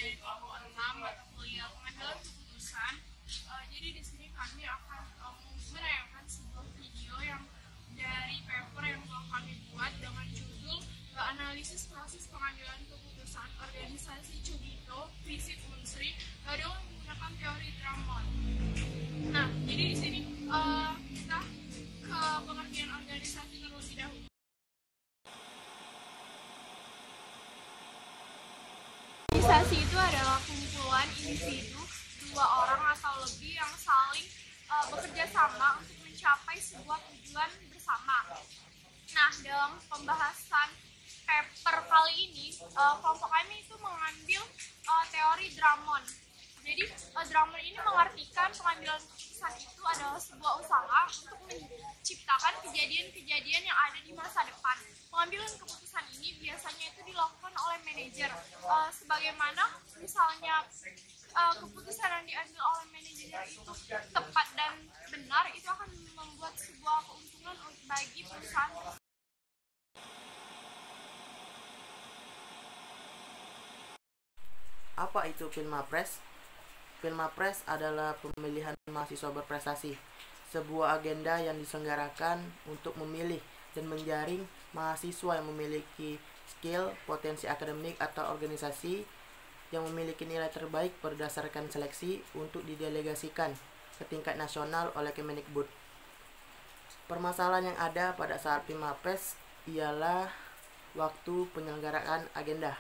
dari kelompok 6 mata kuliah pengambilan keputusan. Jadi di sini kami akan menayangkan sebuah video yang dari paper yang telah kami buat dengan judul analisis proses pengambilan keputusan organisasi Cogito Visip Unsri dengan menggunakan teori Drummond. Nah, jadi di sini kita ke pengertian organisasi terlebih dahulu. Organisasi itu adalah kumpulan individu, dua orang atau lebih yang saling bekerja sama untuk mencapai sebuah tujuan bersama. Nah, dalam pembahasan paper kali ini, kelompok kami itu mengambil teori Drummond. Jadi, Drummond ini mengartikan pengambilan keputusan itu adalah sebuah usaha untuk menciptakan kejadian-kejadian yang ada di masa depan. Pengambilan keputusan ini biasanya itu dilakukan oleh manajer. Sebagaimana misalnya keputusan yang diambil oleh manajer itu tepat dan benar, itu akan membuat sebuah keuntungan bagi perusahaan. Apa itu Pilmapres? Pilmapres adalah pemilihan mahasiswa berprestasi, sebuah agenda yang diselenggarakan untuk memilih dan menjaring mahasiswa yang memiliki skill, potensi akademik atau organisasi yang memiliki nilai terbaik berdasarkan seleksi untuk didelegasikan ke tingkat nasional oleh Kemendikbud. Permasalahan yang ada pada saat Pilmapres ialah waktu penyelenggaraan agenda.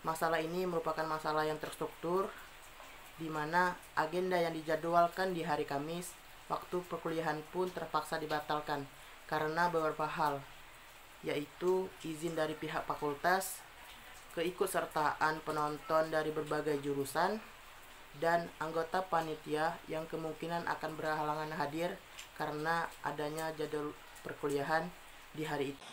Masalah ini merupakan masalah yang terstruktur, di mana agenda yang dijadwalkan di hari Kamis, waktu perkuliahan pun terpaksa dibatalkan karena beberapa hal, yaitu izin dari pihak fakultas, keikutsertaan penonton dari berbagai jurusan, dan anggota panitia yang kemungkinan akan berhalangan hadir karena adanya jadwal perkuliahan di hari itu.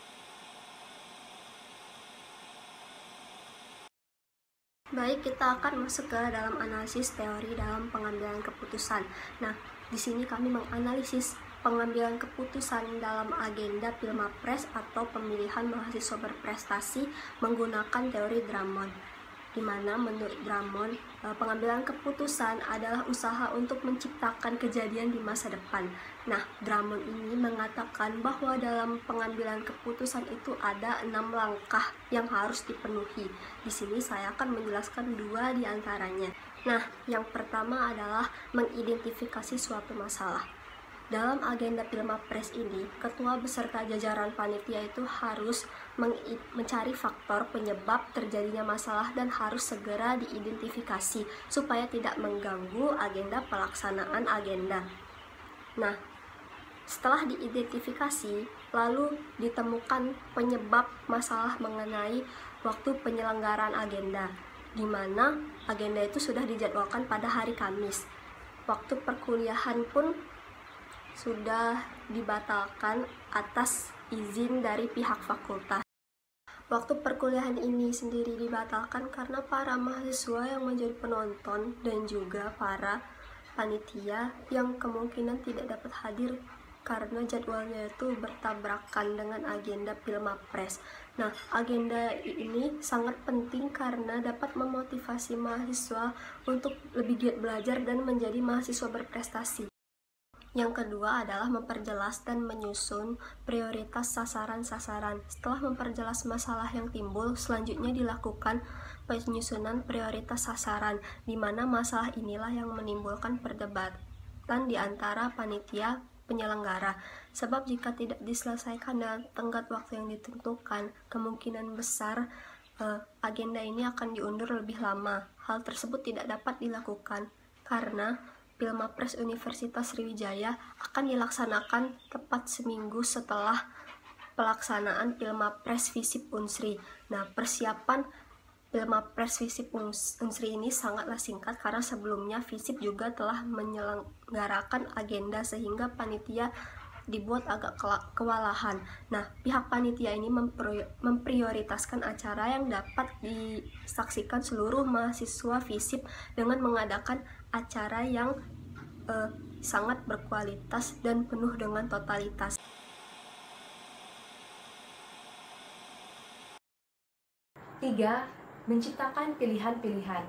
Baik, kita akan masuk ke dalam analisis teori dalam pengambilan keputusan. Nah, di sini kami menganalisis pengambilan keputusan dalam agenda Pilmapres atau pemilihan mahasiswa berprestasi menggunakan teori Drummond, di mana menurut Drummond, pengambilan keputusan adalah usaha untuk menciptakan kejadian di masa depan. Nah, Drummond ini mengatakan bahwa dalam pengambilan keputusan itu ada 6 langkah yang harus dipenuhi. Di sini saya akan menjelaskan 2 di antaranya. Nah, yang pertama adalah mengidentifikasi suatu masalah. Dalam agenda Pilmapres ini, ketua beserta jajaran panitia itu harus mencari faktor penyebab terjadinya masalah dan harus segera diidentifikasi supaya tidak mengganggu agenda pelaksanaan agenda. Nah, setelah diidentifikasi, lalu ditemukan penyebab masalah mengenai waktu penyelenggaraan agenda, di mana agenda itu sudah dijadwalkan pada hari Kamis. Waktu perkuliahan pun sudah dibatalkan atas izin dari pihak fakultas. Waktu perkuliahan ini sendiri dibatalkan karena para mahasiswa yang menjadi penonton dan juga para panitia yang kemungkinan tidak dapat hadir karena jadwalnya itu bertabrakan dengan agenda Pilmapres. Nah, agenda ini sangat penting karena dapat memotivasi mahasiswa untuk lebih giat belajar dan menjadi mahasiswa berprestasi. Yang kedua adalah memperjelas dan menyusun prioritas sasaran-sasaran. Setelah memperjelas masalah yang timbul, selanjutnya dilakukan penyusunan prioritas sasaran, di mana masalah inilah yang menimbulkan perdebatan di antara panitia penyelenggara. Sebab jika tidak diselesaikan dalam tenggat waktu yang ditentukan, kemungkinan besar agenda ini akan diundur lebih lama. Hal tersebut tidak dapat dilakukan karena Pilmapres Universitas Sriwijaya akan dilaksanakan tepat seminggu setelah pelaksanaan Pilmapres Visip Unsri. Nah, persiapan Pilmapres Visip Unsri ini sangatlah singkat karena sebelumnya Visip juga telah menyelenggarakan agenda sehingga panitia dibuat agak kewalahan. Nah, pihak panitia ini memprioritaskan acara yang dapat disaksikan seluruh mahasiswa Visip dengan mengadakan acara yang sangat berkualitas dan penuh dengan totalitas. 3. menciptakan pilihan-pilihan.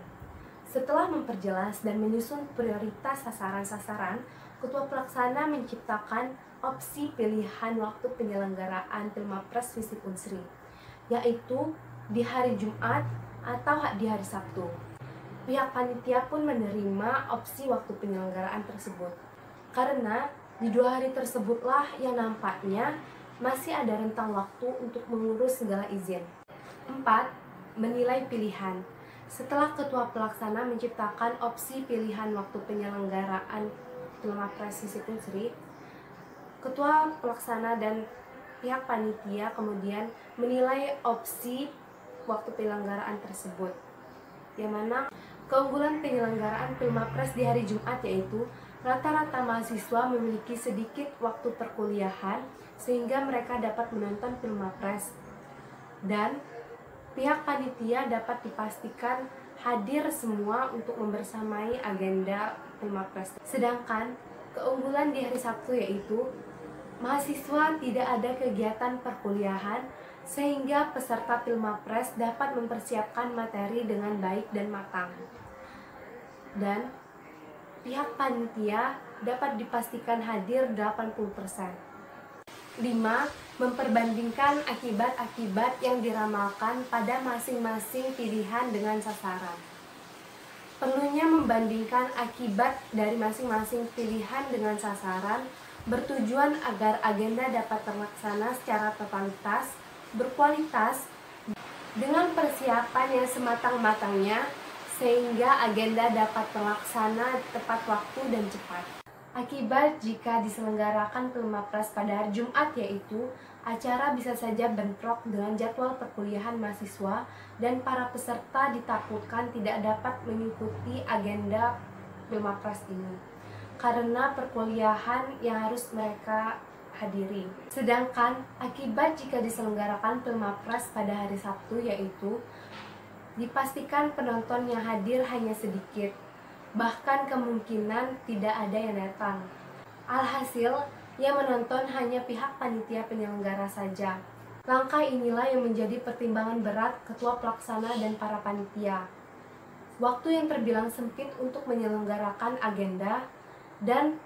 Setelah memperjelas dan menyusun prioritas sasaran-sasaran, Ketua Pelaksana menciptakan opsi pilihan waktu penyelenggaraan Pilmapres Visip Unsri, yaitu di hari Jumat atau di hari Sabtu. Pihak panitia pun menerima opsi waktu penyelenggaraan tersebut, karena di 2 hari tersebutlah yang nampaknya masih ada rentang waktu untuk mengurus segala izin. 4. Menilai pilihan. Setelah Ketua Pelaksana menciptakan opsi pilihan waktu penyelenggaraan Pilmapres Visip Unsri, Ketua Pelaksana dan pihak panitia kemudian menilai opsi waktu penyelenggaraan tersebut, yang mana keunggulan penyelenggaraan Pilmapres di hari Jumat yaitu rata-rata mahasiswa memiliki sedikit waktu perkuliahan sehingga mereka dapat menonton Pilmapres, dan pihak panitia dapat dipastikan hadir semua untuk membersamai agenda Pilmapres. Sedangkan keunggulan di hari Sabtu yaitu mahasiswa tidak ada kegiatan perkuliahan sehingga peserta Pilmapres dapat mempersiapkan materi dengan baik dan matang. Dan pihak panitia dapat dipastikan hadir 80%. 5. Memperbandingkan akibat-akibat yang diramalkan pada masing-masing pilihan dengan sasaran. Perlunya membandingkan akibat dari masing-masing pilihan dengan sasaran bertujuan agar agenda dapat terlaksana secara totalitas, berkualitas, dengan persiapan yang sematang-matangnya, sehingga agenda dapat terlaksana tepat waktu dan cepat. Akibat jika diselenggarakan Pilmapres pada hari Jumat yaitu acara bisa saja bentrok dengan jadwal perkuliahan mahasiswa dan para peserta ditakutkan tidak dapat mengikuti agenda Pilmapres ini karena perkuliahan yang harus mereka hadiri. Sedangkan akibat jika diselenggarakan Pilmapres pada hari Sabtu yaitu dipastikan penonton yang hadir hanya sedikit, bahkan kemungkinan tidak ada yang datang. Alhasil, yang menonton hanya pihak panitia penyelenggara saja. Langkah inilah yang menjadi pertimbangan berat Ketua Pelaksana dan para panitia. Waktu yang terbilang sempit untuk menyelenggarakan agenda dan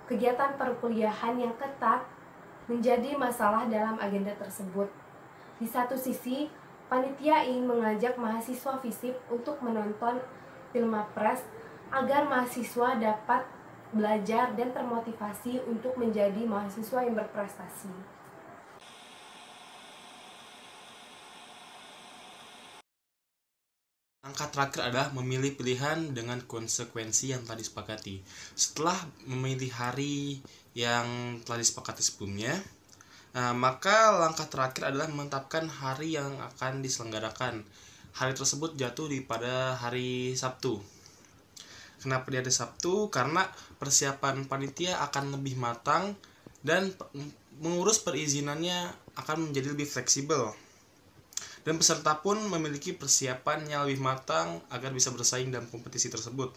kegiatan perkuliahan yang ketat menjadi masalah dalam agenda tersebut. Di satu sisi, panitia ingin mengajak mahasiswa Visip untuk menonton Pilmapres agar mahasiswa dapat belajar dan termotivasi untuk menjadi mahasiswa yang berprestasi. Langkah terakhir adalah memilih pilihan dengan konsekuensi yang telah disepakati. Setelah memilih hari yang telah disepakati sebelumnya, maka langkah terakhir adalah menetapkan hari yang akan diselenggarakan. Hari tersebut jatuh pada hari Sabtu. Kenapa di hari Sabtu? Karena persiapan panitia akan lebih matang dan mengurus perizinannya akan menjadi lebih fleksibel. Dan peserta pun memiliki persiapan yang lebih matang agar bisa bersaing dalam kompetisi tersebut.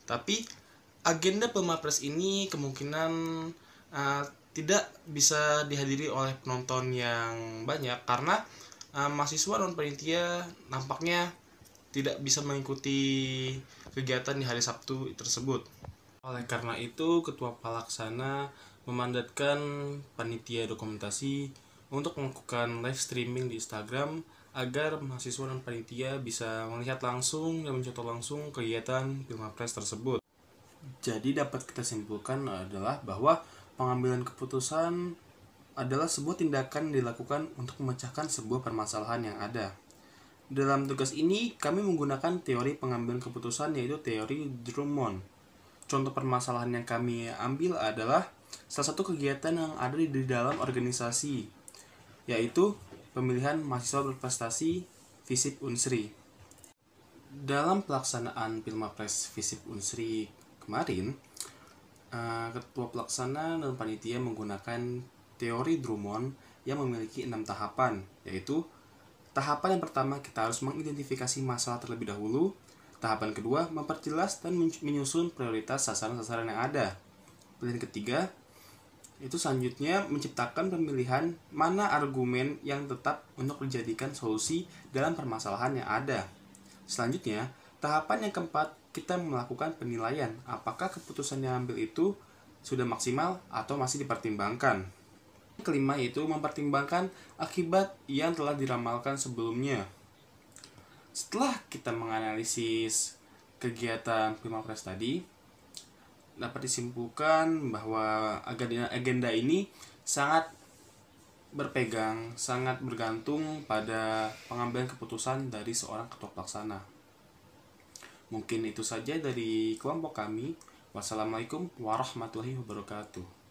Tapi agenda Pilmapres ini kemungkinan tidak bisa dihadiri oleh penonton yang banyak karena mahasiswa non panitia nampaknya tidak bisa mengikuti kegiatan di hari Sabtu tersebut. Oleh karena itu, Ketua Pelaksana memandatkan panitia dokumentasi untuk melakukan live streaming di Instagram agar mahasiswa dan panitia bisa melihat langsung dan mencontoh langsung kegiatan Pilmapres tersebut. Jadi dapat kita simpulkan adalah bahwa pengambilan keputusan adalah sebuah tindakan yang dilakukan untuk memecahkan sebuah permasalahan yang ada. Dalam tugas ini, kami menggunakan teori pengambilan keputusan yaitu teori Drummond. Contoh permasalahan yang kami ambil adalah salah satu kegiatan yang ada di dalam organisasi, yaitu pemilihan mahasiswa berprestasi Visip Unsri. Dalam pelaksanaan Pilmapres Visip Unsri kemarin, Ketua Pelaksana dan Panitia menggunakan teori Drummond yang memiliki 6 tahapan, yaitu tahapan yang pertama kita harus mengidentifikasi masalah terlebih dahulu, tahapan kedua memperjelas dan menyusun prioritas sasaran-sasaran yang ada, pilihan ketiga Itu selanjutnya menciptakan pemilihan mana argumen yang tetap untuk dijadikan solusi dalam permasalahan yang ada. Selanjutnya, tahapan yang keempat, kita melakukan penilaian apakah keputusan yang ambil itu sudah maksimal atau masih dipertimbangkan. Kelima yaitu mempertimbangkan akibat yang telah diramalkan sebelumnya. Setelah kita menganalisis kegiatan Pilmapres tadi, dapat disimpulkan bahwa agenda ini sangat bergantung pada pengambilan keputusan dari seorang ketua pelaksana. Mungkin itu saja dari kelompok kami. Wassalamualaikum warahmatullahi wabarakatuh.